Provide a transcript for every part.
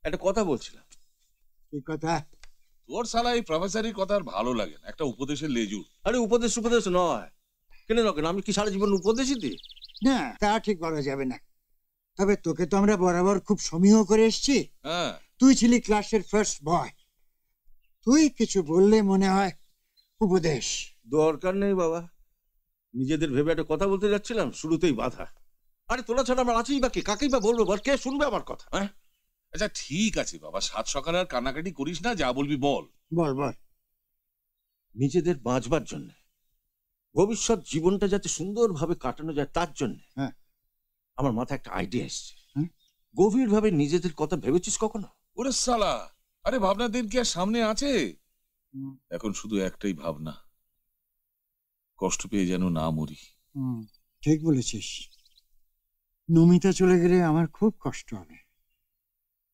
একটা কথা বলছিলাম। কি কথা? তোর শালা এই প্রফেসরের কথা আর ভালো লাগে না, একটা উপদেশের লেজুর। আরে উপদেশ উপদেশ নয়, কেন কেন আমি কি সারা জীবন উপদেশই দিই? না, তা ঠিক বলা যাবে না। তবে তোকে তো আমরা বরাবর খুব সমীহ করে এসছি। হ্যাঁ, তুই ছিলি ক্লাসের ফার্স্ট বয়, তুই কিছু বললে মনে হয় উপদেশ। দরকার নেই বাবা, নিজেদের ভেবে একটা কথা বলতে যাচ্ছিলাম, শুরুতেই বাধা। আরে তোরা ছাড়া আমার আছেই বা কে, কাকেই বা বলবো, বল কে শুনবে আমার কথা? হ্যাঁ আচ্ছা ঠিক আছে বাবা, সাত সকালে আর কান্নাকাটি করিস না, যা বলবি বল। বল বল। নিজেদের বাঁচবার জন্য, ভবিষ্যৎ জীবনটা যাতে সুন্দরভাবে কাটানো যায় তার জন্য হ্যাঁ, আমার মাথায় একটা আইডিয়া এসছে। গভীরভাবে নিজেদের কথা ভেবেছিস কখনো? ওরে শালা, আরে ভাবনার দিন কি আর সামনে আছে? এখন শুধু একটাই ভাবনা, কষ্ট পেয়ে যেন না মরি। ঠিক বলেছিস। নমিতা চলে গেলে আমার খুব কষ্ট হবে।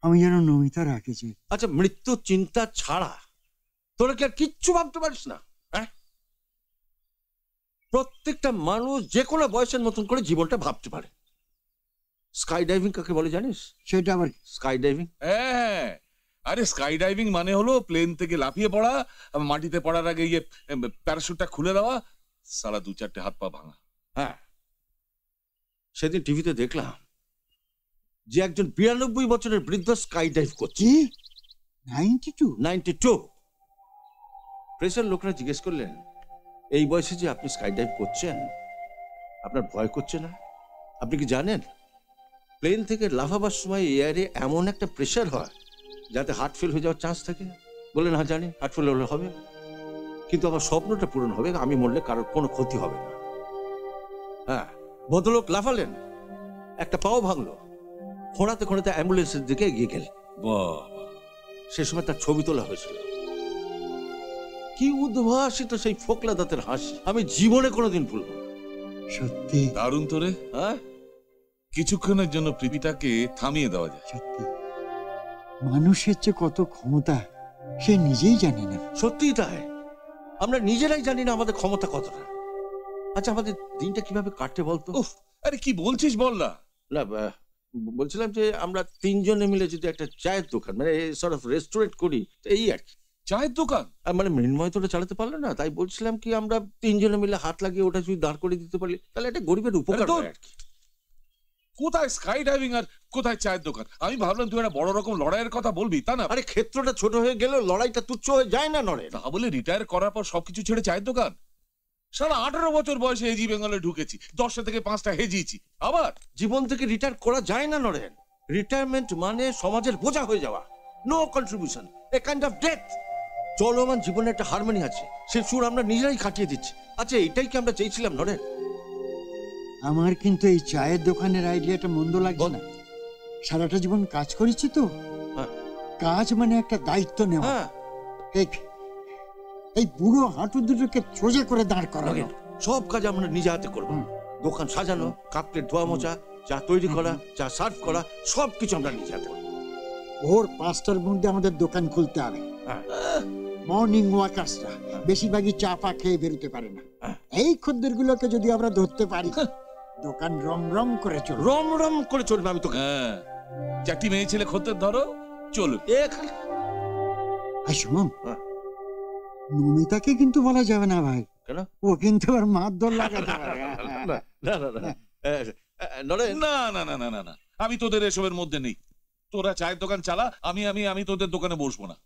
আমি যেন নমিতার আগে যাই। আচ্ছা, মৃত্যু চিন্তা ছাড়া তোরা কি আর কিচ্ছু ভাবতে পারিস না? হ্যাঁ, প্রত্যেকটা মানুষ যে কোনো বয়সের মতন করে জীবনটা ভাবতে পারে। স্কাই ডাইভিং কাকে বলে জানিস? সেটা আবার স্কাই ডাইভিং? হ্যাঁ, আরে স্কাই ডাইভিং মানে হলো প্লেন থেকে লাফিয়ে পড়া, মাটিতে পড়ার আগে গিয়ে প্যারাশুটটা খুলে দেওয়া, সারা দু চারটে হাত পা ভাঙা। হ্যাঁ, সেদিন টিভিতে দেখলাম যে একজন 92 বছরের বৃদ্ধ স্কাই ডাইভ করছে। 92? প্রেসের লোকরা জিজ্ঞেস করলেন, এই বয়সে যে আপনি স্কাই ডাইভ করছেন, আপনার ভয় করছে না? আপনি কি জানেন প্লেন থেকে লাফাবার সময় এয়ারে এমন একটা প্রেশার হয় যাতে হার্ট ফেল হয়ে যাওয়ার চান্স থাকে? বললেন হ্যাঁ জানি, হার্ট ফেল হলে হবে, কিন্তু আমার স্বপ্নটা পূরণ হবে, আমি মরলে কারোর কোনো ক্ষতি হবে না। হ্যাঁ, ভদ্রলোক লাফালেন, একটা পাও ভাঙলো, খোঁড়াতে খোঁড়াতে অ্যাম্বুলেন্সের দিকে এগিয়ে গেলেন। বাহ, সে সময় তার ছবি তোলা হয়েছিল। কি উদ্ভাসিত সেই ফোকলা দাঁতের হাসি, আমি জীবনে কোনোদিন ভুলব না। সত্যি দারুণ তোরে। হ্যাঁ, কিছুক্ষণের জন্য পৃথিবীটাকে থামিয়ে দেওয়া যায়। সত্যি, মানুষের যে কত ক্ষমতা সে নিজেই জানে না। সত্যিই তাই, আমরা নিজেরাই জানি না আমাদের ক্ষমতা কতটা। আচ্ছা, আমাদের দিনটা কিভাবে কাটে বলতো? উফ, আরে কি বলছিস বল না। না, বলছিলাম যে আমরা তিনজনে মিলে যদি একটা চায়ের দোকান, মানে সর্ট অফ রেস্টুরেন্ট করি, এই আর কি। চায়ের দোকান? মানে মৃন্ময় তো চালাতে পারলো না, তাই বলছিলাম কি আমরা তিনজনে মিলে হাত লাগিয়ে ওটা যদি দাঁড় করে দিতে পারি, তাহলে একটা গরিবের উপকার হয় আর কি। কোথায় স্কাই ডাইভিং আর কোথায় চায়ের দোকান? আমি ভাবলাম তুই একটা বড় রকম লড়াইয়ের কথা বলবি, তা না? আরে ক্ষেত্রটা ছোট হয়ে গেলেও লড়াইটা তুচ্ছ হয়ে যায় না নরে? তা বলে রিটায়ার করার পর সবকিছু ছেড়ে চায়ের দোকান? সারা 18 বছর বয়সে এজি বেঙ্গলে ঢুকেছি, 10টা থেকে 5টা হেজিয়েছি, আবার জীবন থেকে রিটায়ার করা যায় না নরেন। রিটায়ারমেন্ট মানে সমাজের বোঝা হয়ে যাওয়া, no contribution, a kind of death. চলমান জীবনে একটা হারমোনি আছে, সে সুর আমরা নিজেরাই কাটিয়ে দিচ্ছি। আচ্ছা, এটাই কি আমরা চেয়েছিলাম নরেন? আমার কিন্তু এই চায়ের দোকানের আইডিয়াটা মন্দ লাগছে না। সারাটা জীবন কাজ করেছি তো, কাজ মানে একটা দায়িত্ব নেওয়া। এই বুড়ো হাঁটু দুটোকে সোজা করে দাঁড় করানো, সব কাজ আমরা নিজে হাতে করবো। দোকান সাজানো, কাপ প্লেট ধোয়া মোছা, চা তৈরি করা, চা সার্ভ করা, সবকিছু আমরা নিজে হাতে করবো। ভোর 5টার মধ্যে আমাদের দোকান খুলতে হবে। মর্নিং ওয়াকার্সরা বেশিরভাগই চা পা খেয়ে বেরোতে পারে না। এই খদ্দেরগুলোকে যদি আমরা ধরতে পারি, দোকান রম রম করে চলবে। রম রম করে চলবে। আমি তোকে চারটি মেয়ে ছেলে খদ্দের ধরো, চলবে। শুনুন, নমিতাকে কিন্তু বলা যাবে না ভাই। কেন? ও কিন্তু আর মারধর লাগাতে পারে। না না না না না না, আমি তোদের এসবের মধ্যে নেই। তোরা চায়ের দোকান চালা, আমি তোদের দোকানে বসবো না।